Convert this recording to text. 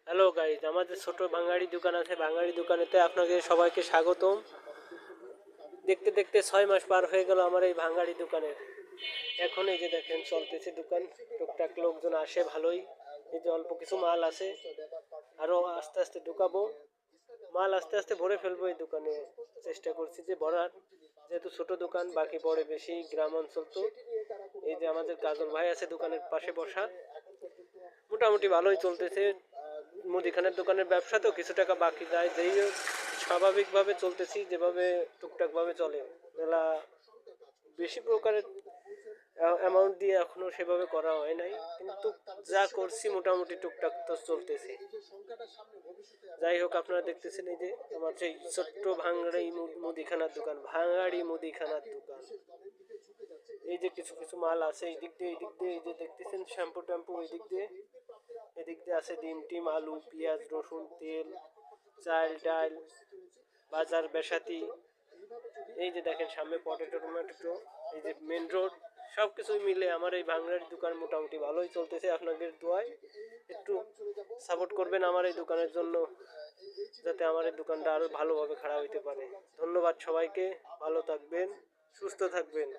Hello guys, আমাদের ছোট ভাঙাড়ি দোকান আছে। ভাঙাড়ি দোকানেতে আপনাকে সবাইকে স্বাগতম। দেখতে দেখতে 6 মাস পার হয়ে গেল আমার এই ভাঙাড়ি দোকানের। এখন এই যে দেখেন চলতেছে দোকান, টুকটাক লোকজন আসে ভালোই। এই যে অল্প কিছু মাল আছে, আরো আস্তে আস্তে ঢুকাবো মাল, আস্তে আস্তে ভরে ফেলবো এই দোকানে। চেষ্টা করছি যে ভরার, যেহেতু ছোট দোকান, বাকি পড়ে বেশি গ্রাম অঞ্চল তো। এই যে আমাদের কাজল ভাই আছে দোকানের পাশে বসা, মোটামুটি ভালোই চলতেছে। মুদিখানার দোকানের ব্যবসা তো কিছু টাকা বাকি যায়, যেই হোক স্বাভাবিকভাবে চলতেছি, যেভাবে টুকটাকভাবে চলে। মেলা বেশি প্রকারের অ্যামাউন্ট দিয়ে এখনো সেভাবে করা হয় নাই, কিন্তু যা করছি মোটামুটি টুকটাক তো চলতেছে। যাই হোক, আপনারা দেখতেছেন এই যে আমার সেই ছোট্ট ভাঙাড়ি মুদিখানার দোকান, ভাঙাড়ি মুদিখানার দোকান। এই যে কিছু কিছু মাল আছে এই দিক দিয়ে, এই দিক দিয়ে, এই যে দেখতেছেন শ্যাম্পু ট্যাম্পু, এই দিক দিয়ে, এদিক দিয়ে আছে ডিম টিম, আলু পেঁয়াজ রসুন তেল, চাল ডাল, বাজার বেসাতি। এই যে দেখেন সামনে পটেটো টমেটো, এই যে মেন রোড, সব কিছুই মিলে আমার এই ভাঙাড়ির দোকান মোটামুটি ভালোই চলতেছে। আপনাদের দোয়ায় একটু সাপোর্ট করবেন আমার এই দোকানের জন্য, যাতে আমার এই দোকানটা আরো ভালোভাবে খাড়া হইতে পারে। ধন্যবাদ সবাইকে, ভালো থাকবেন, সুস্থ থাকবেন।